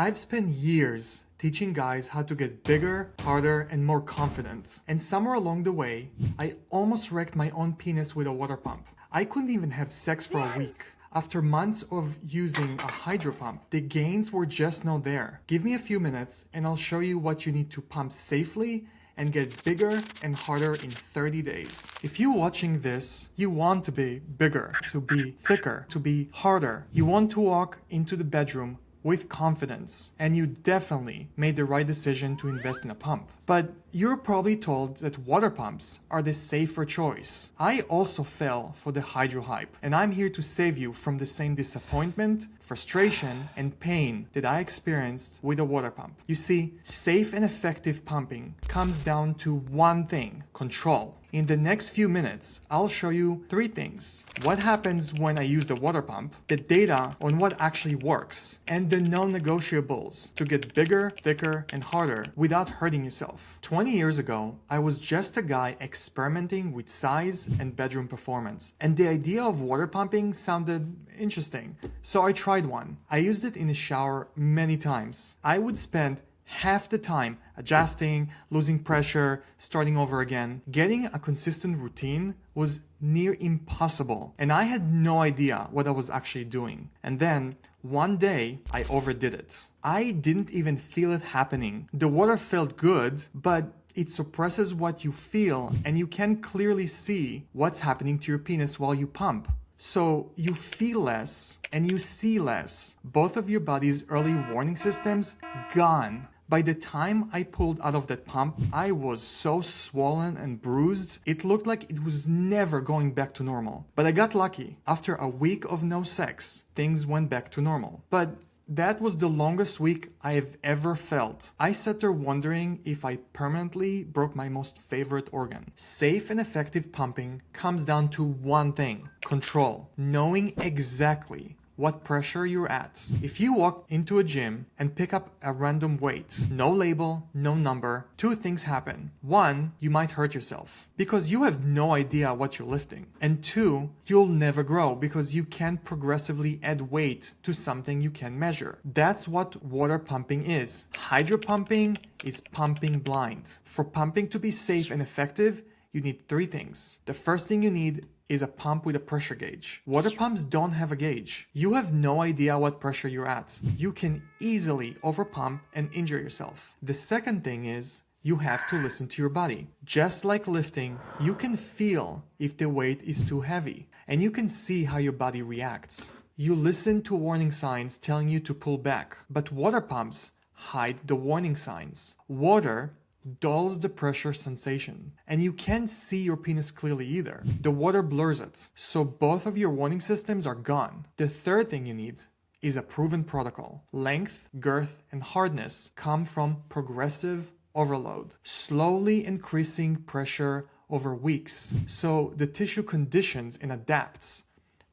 I've spent years teaching guys how to get bigger, harder, and more confident. And somewhere along the way, I almost wrecked my own penis with a water pump. I couldn't even have sex for a week. After months of using a hydro pump, the gains were just not there. Give me a few minutes and I'll show you what you need to pump safely and get bigger and harder in 30 days. If you're watching this, you want to be bigger, to be thicker, to be harder. You want to walk into the bedroom with confidence, and you definitely made the right decision to invest in a pump. But you're probably told that water pumps are the safer choice. I also fell for the hydro hype, and I'm here to save you from the same disappointment, frustration, and pain that I experienced with a water pump. You see, safe and effective pumping comes down to one thing: control. In the next few minutes, I'll show you 3 things: what happens when I use the water pump, the data on what actually works, and the non-negotiables to get bigger, thicker, and harder without hurting yourself. 20 years ago, I was just a guy experimenting with size and bedroom performance, and the idea of water pumping sounded interesting, so I tried one. I used it in the shower many times. I would spend half the time adjusting, losing pressure, starting over again. Getting a consistent routine was near impossible, and I had no idea what I was actually doing. And then one day I overdid it. I didn't even feel it happening. The water felt good, but it suppresses what you feel, and you can clearly see what's happening to your penis while you pump. So you feel less and you see less. Both of your body's early warning systems gone. By the time I pulled out of that pump, I was so swollen and bruised, it looked like it was never going back to normal. But I got lucky. After a week of no sex, things went back to normal. But that was the longest week I've ever felt. I sat there wondering if I permanently broke my most favorite organ. Safe and effective pumping comes down to one thing: control. Knowing exactly what pressure you're at. If you walk into a gym and pick up a random weight, no label, no number, 2 things happen. 1, you might hurt yourself because you have no idea what you're lifting. And 2, you'll never grow because you can't progressively add weight to something you can measure. That's what water pumping is. Hydro pumping is pumping blind. For pumping to be safe and effective, you need 3 things. The first thing you need is a pump with a pressure gauge. Water pumps don't have a gauge. You have no idea what pressure you're at. You can easily overpump and injure yourself. The second thing is you have to listen to your body. Just like lifting, you can feel if the weight is too heavy, and you can see how your body reacts. You listen to warning signs telling you to pull back, but water pumps hide the warning signs. Water dulls the pressure sensation, and you can't see your penis clearly either. The water blurs it, so both of your warning systems are gone. The third thing you need is a proven protocol. Length, girth, and hardness come from progressive overload, slowly increasing pressure over weeks, so the tissue conditions and adapts.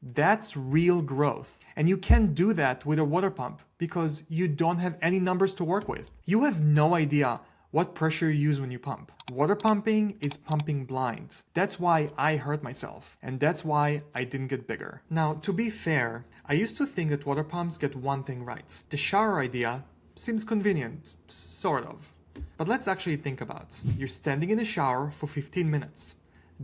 That's real growth. And you can't do that with a water pump because you don't have any numbers to work with. You have no idea what pressure you use when you pump. Water pumping is pumping blind. That's why I hurt myself, and that's why I didn't get bigger. Now, to be fair, I used to think that water pumps get one thing right. The shower idea seems convenient, sort of. But let's actually think about it. You're standing in the shower for 15 minutes,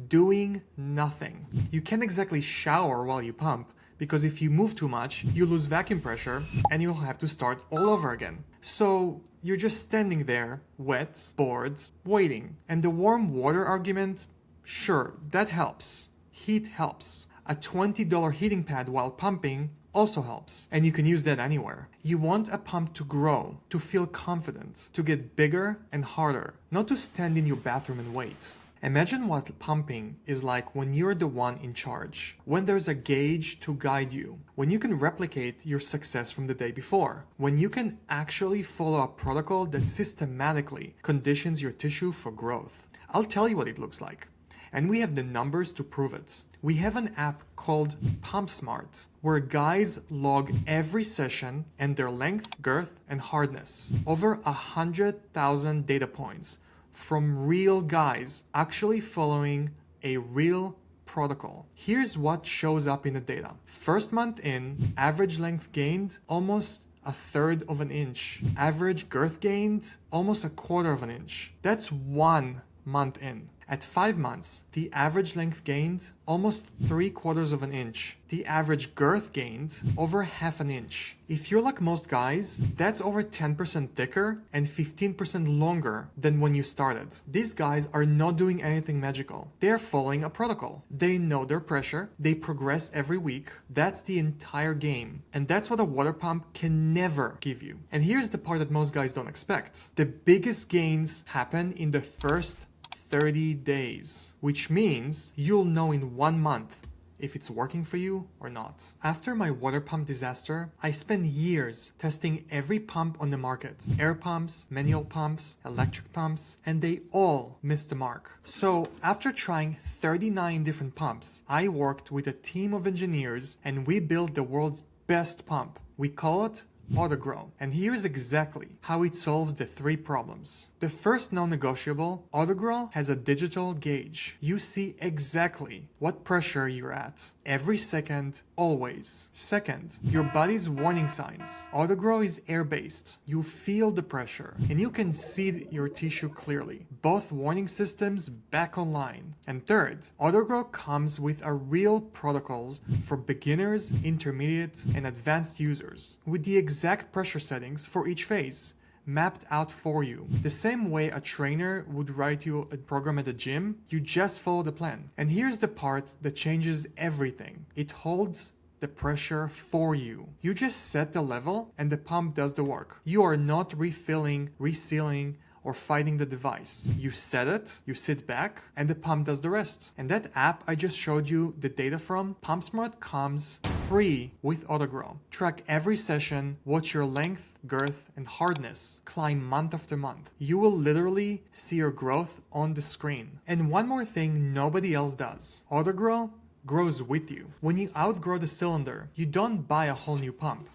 doing nothing. You can't exactly shower while you pump, because if you move too much, you lose vacuum pressure and you'll have to start all over again. So you're just standing there, wet, bored, waiting. And the warm water argument, sure, that helps. Heat helps. A $20 heating pad while pumping also helps, and you can use that anywhere. You want a pump to grow, to feel confident, to get bigger and harder, not to stand in your bathroom and wait. Imagine what pumping is like when you're the one in charge, when there's a gauge to guide you, when you can replicate your success from the day before, when you can actually follow a protocol that systematically conditions your tissue for growth. I'll tell you what it looks like, and we have the numbers to prove it. We have an app called Pump Smart, where guys log every session and their length, girth, and hardness. Over 100,000 data points from real guys actually following a real protocol. Here's what shows up in the data. First month in, average length gained almost 1/3 of an inch. Average girth gained almost 1/4 of an inch. That's 1 month in. At 5 months, the average length gained almost 3/4 of an inch. The average girth gained over 1/2 an inch. If you're like most guys, that's over 10% thicker and 15% longer than when you started. These guys are not doing anything magical. They're following a protocol. They know their pressure. They progress every week. That's the entire game. And that's what a water pump can never give you. And here's the part that most guys don't expect. The biggest gains happen in the first 30 days, which means you'll know in 1 month if it's working for you or not. After my water pump disaster, I spent years testing every pump on the market. Air pumps, manual pumps, electric pumps, and they all missed the mark. So after trying 39 different pumps, I worked with a team of engineers and we built the world's best pump. We call it Auto GRO. And here's exactly how it solves the 3 problems. The first non-negotiable, Auto GRO has a digital gauge. You see exactly what pressure you're at every second, always. Second, your body's warning signs. Auto GRO is air-based. You feel the pressure and you can see your tissue clearly. Both warning systems back online. And third, Auto GRO comes with a real protocols for beginners, intermediate, and advanced users with the exact pressure settings for each phase mapped out for you. The same way a trainer would write you a program at the gym, you just follow the plan. And here's the part that changes everything. It holds the pressure for you. You just set the level and the pump does the work. You are not refilling, resealing, or fighting the device. You set it, you sit back, and the pump does the rest. And that app I just showed you the data from, PumpSmart, comes free with Auto GRO. Track every session, watch your length, girth, and hardness climb month after month. You will literally see your growth on the screen. And one more thing nobody else does. Auto GRO grows with you. When you outgrow the cylinder, you don't buy a whole new pump.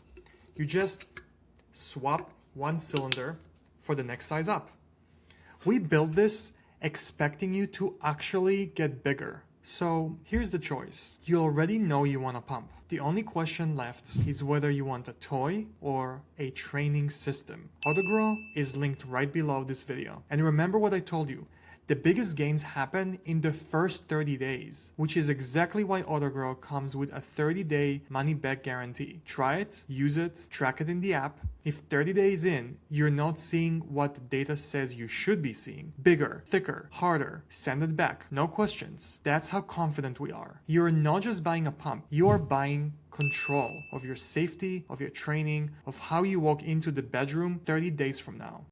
You just swap one cylinder for the next size up. We built this expecting you to actually get bigger. So here's the choice. You already know you want a pump. The only question left is whether you want a toy or a training system. Auto GRO is linked right below this video. And remember what I told you. The biggest gains happen in the first 30 days, which is exactly why Auto GRO comes with a 30-day money-back guarantee. Try it, use it, track it in the app. If 30 days in, you're not seeing what the data says you should be seeing, bigger, thicker, harder, send it back. No questions. That's how confident we are. You're not just buying a pump, you are buying control of your safety, of your training, of how you walk into the bedroom 30 days from now.